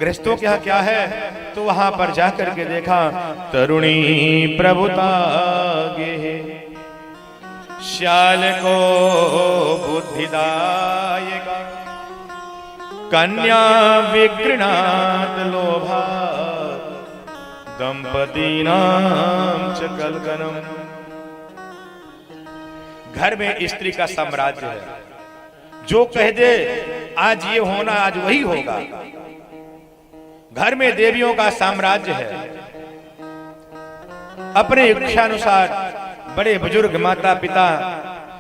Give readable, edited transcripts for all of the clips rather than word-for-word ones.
गृहस्थों के यहाँ क्या है, तो वहां पर जाकर के देखा तरुणी प्रभुता गे, श्याल को बुद्धिदायका, कन्या विगृणात लोभा, दंपति नाम च कलकनम। घर में स्त्री का साम्राज्य है, जो कह दे आज ये होना आज वही होगा। घर में देवियों का साम्राज्य है, अपने इच्छानुसार बड़े बुजुर्ग माता पिता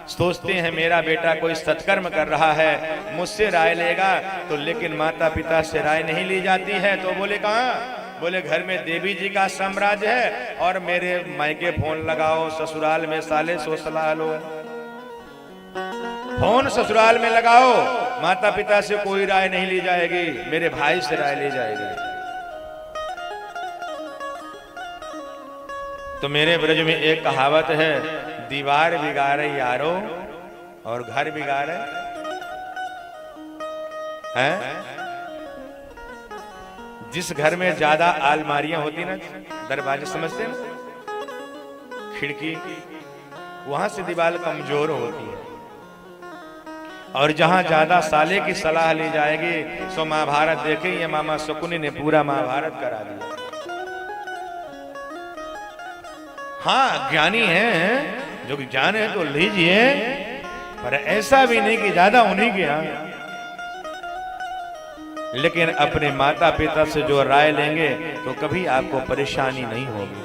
सोचते हैं मेरा बेटा कोई सत्कर्म कर रहा है, मुझसे राय लेगा, तो लेकिन माता पिता से राय नहीं ली जाती है। तो बोले कहाँ, बोले घर में देवी जी का साम्राज्य है और मेरे मायके फोन लगाओ, ससुराल में साले सो सलाह लो। फोन ससुराल में लगाओ, माता पिता से कोई राय नहीं ली जाएगी, मेरे भाई से राय ली जाएगी। तो मेरे ब्रज में एक कहावत है, दीवार बिगाड़े यारो और घर बिगाड़े हैं। जिस घर में ज्यादा अलमारियां होती ना, दरवाजे समझते ना, खिड़की, वहां से दीवार कमजोर होती है। और जहां ज्यादा साले की सलाह ली जाएगी, सो महाभारत देखे, ये मामा शकुनी ने पूरा महाभारत करा दिया। हाँ ज्ञानी हैं, जो ज्ञान है तो लीजिए, पर ऐसा भी नहीं कि ज्यादा उन्हीं के यहाँ। लेकिन अपने माता पिता से जो राय लेंगे तो कभी आपको परेशानी नहीं होगी,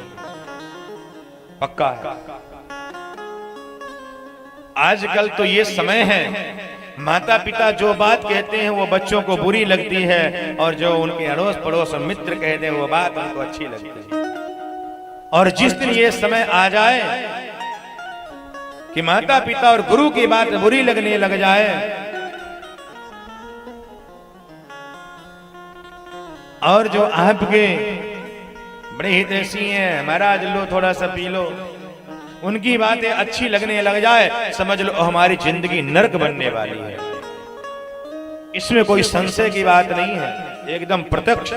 पक्का है। आजकल तो ये समय है, माता पिता जो बात कहते हैं वो बच्चों को बुरी लगती है, और जो उनके अड़ोस पड़ोस मित्र कहते हैं वो बात उनको अच्छी लगती है। और जिस दिन ये समय आ जाए कि माता पिता और गुरु की बात बुरी लगने लग जाए, और जो आपके बड़े हितैषी हैं, महाराज लो थोड़ा सा पी लो, उनकी बातें अच्छी लगने लग जाए, समझ लो हमारी जिंदगी नरक बनने वाली है। इसमें कोई संशय की बात नहीं है, एकदम प्रत्यक्ष।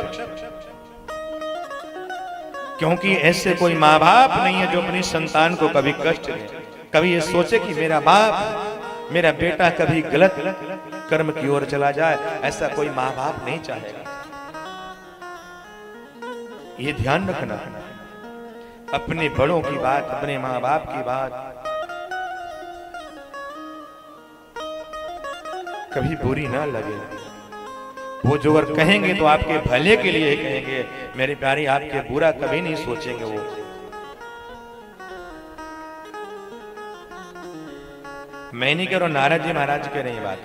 क्योंकि ऐसे कोई माँ बाप नहीं है जो अपनी संतान को कभी कष्ट दे, कभी ये सोचे कि मेरा बाप, मेरा बेटा कभी गलत कर्म की ओर चला जाए, ऐसा कोई माँ बाप नहीं चाहेगा। ये ध्यान रखना, अपने बड़ों की बात, अपने माँ बाप की बात कभी बुरी ना लगे। वो जो अगर कहेंगे तो आपके भले के लिए कहेंगे, मेरे प्यारी आपके बुरा कभी नहीं सोचेंगे वो। मैं नहीं कह रहा, नारद जी महाराज कह रहे हैं बात।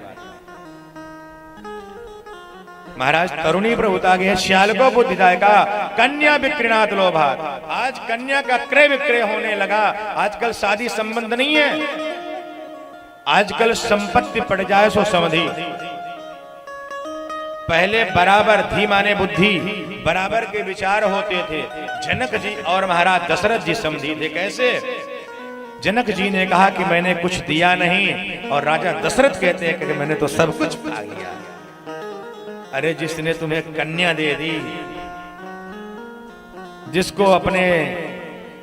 महाराज तरुणी प्रभुता गए, श्याल को बुद्धिदायका, कन्या विक्रणात लोभात। आज कन्या का क्रय विक्रय होने लगा। आजकल शादी संबंध नहीं है, आजकल संपत्ति पड़ जाए सो समझी। पहले बराबर धी माने बुद्धि, बराबर के विचार होते थे। जनक जी और महाराज दशरथ जी समझी थे। कैसे? जनक जी ने कहा कि मैंने कुछ दिया नहीं, और राजा दशरथ कहते हैं कि मैंने तो सब कुछ पा लिया। अरे जिसने तुम्हें कन्या दे दी, जिसको अपने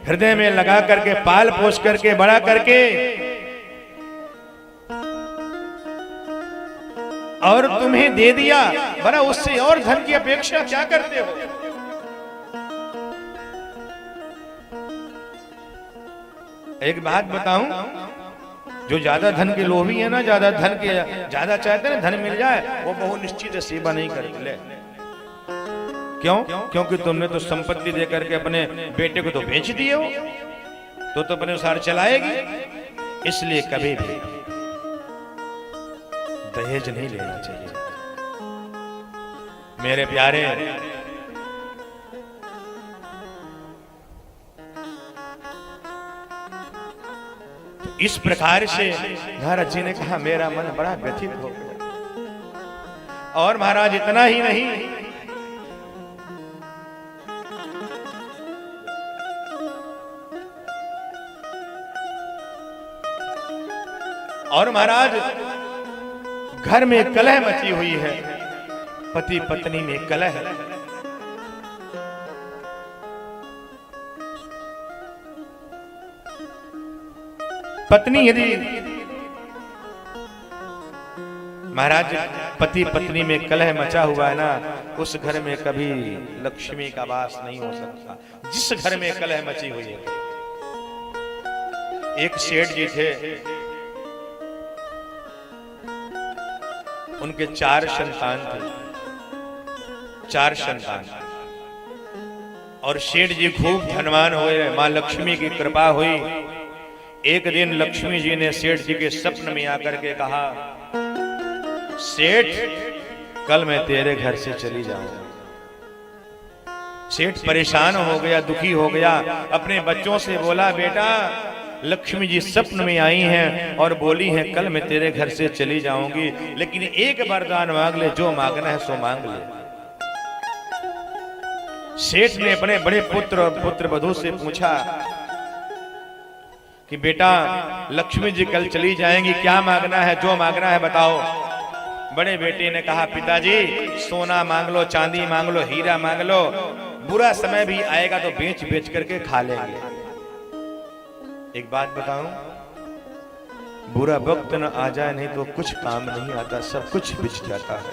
हृदय में लगा करके पाल पोष करके बड़ा करके और तुम्हें दे दिया, बड़ा उससे और धन की अपेक्षा क्या करते हो? एक बात बताऊं, जो ज्यादा धन के लोभी है ना, ज्यादा धन के ज्यादा चाहते हैं धन मिल जाए, वो बहु निश्चित सेवा नहीं करते। क्यों? क्योंकि तुमने तो संपत्ति देकर के अपने बेटे को तो बेच दिए हो, तो अपने अनुसार चलाएगी। इसलिए कभी भी दहेज नहीं लेना चाहिए मेरे प्यारे। तो इस प्रकार से नारद जी ने कहा मेरा मन बड़ा व्यथित हो गया। और महाराज इतना ही नहीं, और महाराज घर में कलह मची हुई है, पति पत्नी में कलह। पत्नी यदि महाराज पति पत्नी में कलह मचा हुआ है ना, उस घर में कभी लक्ष्मी का वास नहीं हो सकता। जिस घर में कलह मची हुई है। एक सेठ जी थे, उनके 4 संतान थे, 4 संतान। और सेठ जी खूब धनवान हुए, मां लक्ष्मी की कृपा हुई। एक दिन लक्ष्मी जी ने सेठ जी के स्वप्न में आकर के कहा, सेठ कल मैं तेरे घर से चली जाऊंगा। सेठ परेशान हो गया, दुखी हो गया, अपने बच्चों से बोला, बेटा लक्ष्मी जी स्वप्न में आई हैं और बोली हैं कल मैं तेरे घर से चली जाऊंगी, लेकिन एक वरदान मांग ले, जो मांगना है सो मांग ले। सेठ ने अपने बड़े पुत्र और पुत्र वधू से पूछा कि बेटा लक्ष्मी जी कल चली जाएंगी, क्या मांगना है, जो मांगना है बताओ। बड़े बेटे ने कहा, पिताजी सोना मांग लो, चांदी मांग लो, हीरा मांग लो, बुरा समय भी आएगा तो बेच बेच करके खा लेंगे। एक बात बताऊं, बुरा वक्त न आ जाए नहीं तो कुछ काम नहीं आता, सब कुछ बिछ जाता है।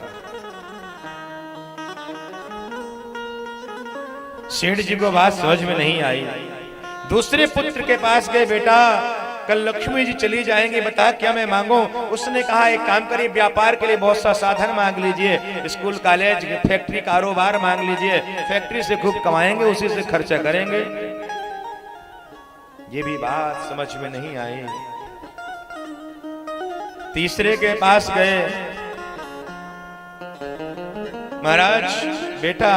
सेठ जी को बात समझ में नहीं आई। दूसरे पुत्र के पास गए, बेटा कल लक्ष्मी जी चली जाएंगे, बता क्या मैं मांगू। उसने कहा, एक काम करिए, व्यापार के लिए बहुत सा साधन मांग लीजिए, स्कूल कॉलेज फैक्ट्री कारोबार मांग लीजिए, फैक्ट्री से खूब कमाएंगे, उसी से खर्चा करेंगे। ये भी बात समझ में नहीं आई। तीसरे के पास गए, महाराज बेटा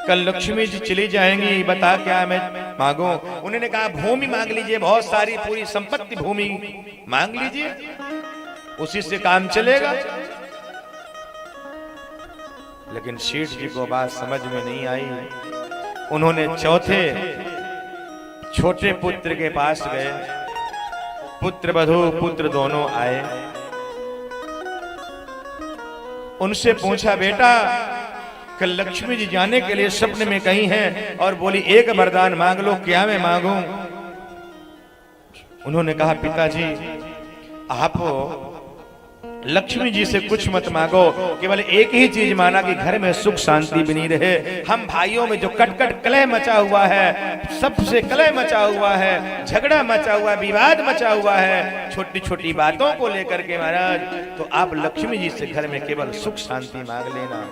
कल लक्ष्मी जी चली जाएंगी, बता क्या मैं मांगू। उन्होंने कहा, भूमि मांग लीजिए, बहुत सारी पूरी संपत्ति भूमि मांग लीजिए, उसी से काम चलेगा। लेकिन सेठ जी को बात समझ में नहीं आई। उन्होंने चौथे छोटे पुत्र के पास गए, पुत्र वधू पुत्र दोनों आए, उनसे पूछा, बेटा कल लक्ष्मी जी जाने के लिए सपने में कही हैं और बोली एक वरदान मांग लो, क्या मैं मांगू। उन्होंने कहा, पिताजी आप लक्ष्मी जी से कुछ मत मांगो, केवल एक ही चीज माना कि घर में सुख शांति बनी रहे। हम भाइयों में जो कटकट कलह मचा हुआ है, सबसे कलह मचा हुआ है, झगड़ा मचा हुआ, विवाद मचा हुआ है, छोटी छोटी बातों को लेकर के महाराज, तो आप लक्ष्मी जी से घर में केवल सुख शांति मांग लेना।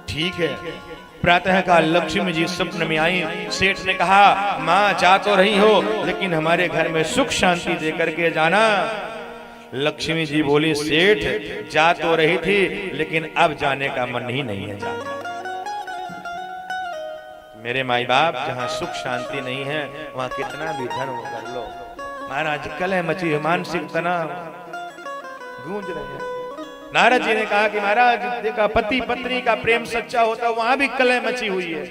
ठीक है। प्रातः काल लक्ष्मी जी स्वप्न में आई। सेठ ने कहा, मां जा तो रही हो, लेकिन हमारे घर में सुख शांति दे करके जाना। लक्ष्मी जी बोली, सेठ जा तो रही थी, लेकिन अब जाने का मन ही नहीं है जाने। मेरे माई बाप जहां सुख शांति नहीं है, वहां कितना भी धन वो कर लो, महाराज कलह मची है, मानसिक तनाव गूंज रहे हैं। नारद जी ने कहा कि महाराज देखा, पति पत्नी का प्रेम सच्चा होता, वहां भी कलह मची हुई है।